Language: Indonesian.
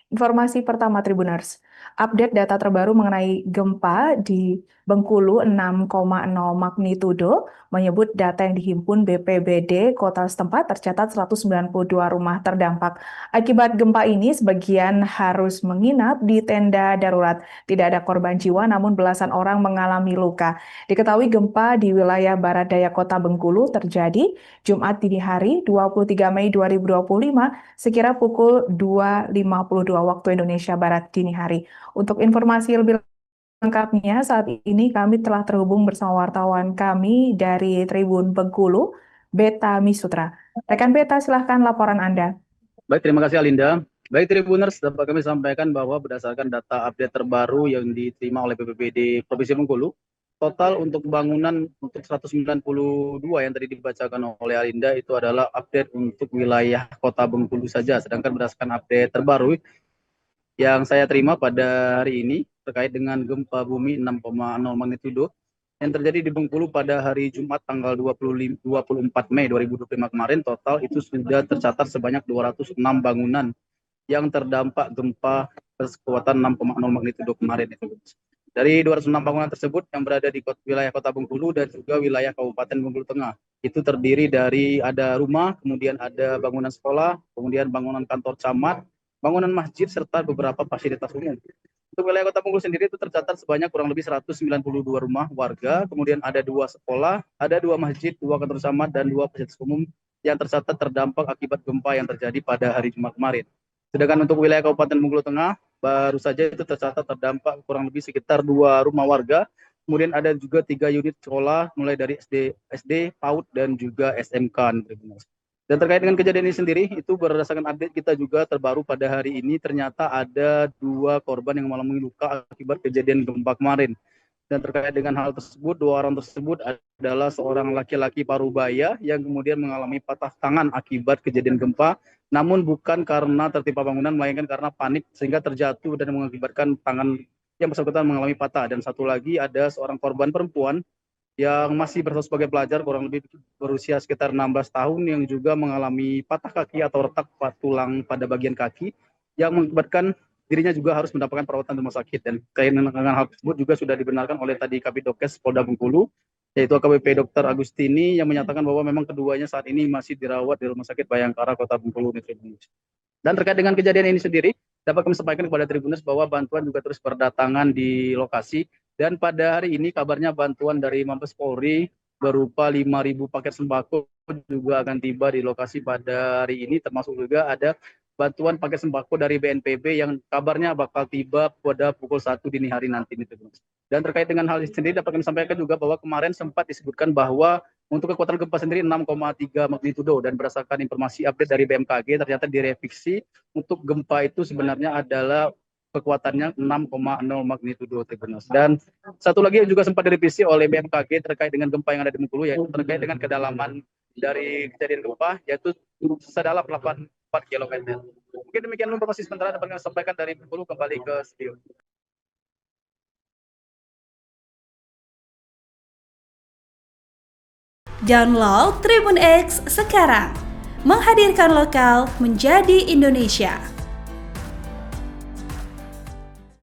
Informasi pertama Tribuners, update data terbaru mengenai gempa di Bengkulu 6,0 magnitudo menyebut data yang dihimpun BPBD kota setempat tercatat 192 rumah terdampak. Akibat gempa ini sebagian harus menginap di tenda darurat. Tidak ada korban jiwa namun belasan orang mengalami luka. Diketahui gempa di wilayah barat daya kota Bengkulu terjadi Jumat dini hari 23 Mei 2025 sekira pukul 2.52 waktu Indonesia Barat dini hari. Untuk informasi lebih lengkapnya, saat ini kami telah terhubung bersama wartawan kami dari Tribun Bengkulu, Beta Misutra. Rekan Beta, silahkan laporan Anda. Baik, terima kasih Alinda. Baik Tribuners, dapat kami sampaikan bahwa berdasarkan data update terbaru yang diterima oleh BPBD Provinsi Bengkulu, total untuk bangunan untuk 192 yang tadi dibacakan oleh Alinda itu adalah update untuk wilayah Kota Bengkulu saja. Sedangkan berdasarkan update terbaru yang saya terima pada hari ini terkait dengan gempa bumi 6,0 magnitudo yang terjadi di Bengkulu pada hari Jumat tanggal 24 Mei 2025 kemarin, total itu sudah tercatat sebanyak 206 bangunan yang terdampak gempa berkekuatan 6,0 magnitudo kemarin itu. Dari 206 bangunan tersebut yang berada di wilayah Kota Bengkulu dan juga wilayah Kabupaten Bengkulu Tengah, itu terdiri dari ada rumah, kemudian ada bangunan sekolah, kemudian bangunan kantor camat, bangunan masjid, serta beberapa fasilitas umum. Untuk wilayah Kota Bengkulu sendiri itu tercatat sebanyak kurang lebih 192 rumah warga, kemudian ada 2 sekolah, ada 2 masjid, 2 kantor camat, dan 2 fasilitas umum yang tercatat terdampak akibat gempa yang terjadi pada hari Jumat kemarin. Sedangkan untuk wilayah Kabupaten Bengkulu Tengah, baru saja itu tercatat terdampak kurang lebih sekitar 2 rumah warga, kemudian ada juga 3 unit sekolah, mulai dari SD, PAUD, dan juga SMK. Dan terkait dengan kejadian ini sendiri, itu berdasarkan update kita juga terbaru pada hari ini, ternyata ada 2 korban yang mengalami luka akibat kejadian gempa kemarin. Dan terkait dengan hal tersebut, 2 orang tersebut adalah seorang laki-laki parubaya yang kemudian mengalami patah tangan akibat kejadian gempa, namun bukan karena tertimpa bangunan, melainkan karena panik sehingga terjatuh dan mengakibatkan tangan yang bersangkutan mengalami patah. Dan satu lagi ada seorang korban perempuan yang masih berstatus sebagai pelajar, kurang lebih berusia sekitar 16 tahun, yang juga mengalami patah kaki atau retak tulang pada bagian kaki, yang mengakibatkan dirinya juga harus mendapatkan perawatan di rumah sakit. Dan dengan hal tersebut juga sudah dibenarkan oleh tadi Kabidokes Polda Bengkulu, yaitu AKBP Dr. Agustini, yang menyatakan bahwa memang keduanya saat ini masih dirawat di Rumah Sakit Bayangkara Kota Bengkulu. Dan terkait dengan kejadian ini sendiri, dapat kami sampaikan kepada Tribuners bahwa bantuan juga terus berdatangan di lokasi. Dan pada hari ini kabarnya bantuan dari Mabes Polri berupa 5.000 paket sembako juga akan tiba di lokasi pada hari ini, termasuk juga ada bantuan paket sembako dari BNPB yang kabarnya bakal tiba pada pukul 1 dini hari nanti. Dan terkait dengan hal ini sendiri dapat kami sampaikan juga bahwa kemarin sempat disebutkan bahwa untuk kekuatan gempa sendiri 6,3 magnitudo, dan berdasarkan informasi update dari BMKG ternyata direvisi untuk gempa itu sebenarnya adalah kekuatannya 6,0 magnitudo. Dan satu lagi yang juga sempat direvisi oleh BMKG terkait dengan gempa yang ada di Bengkulu, yaitu terkait dengan kedalaman dari kejadian gempa, yaitu sedalam 84 km. Mungkin demikian informasi sementara dapat kami sampaikan dari Bengkulu. Kembali ke studio. Download Tribun X sekarang, menghadirkan lokal menjadi Indonesia.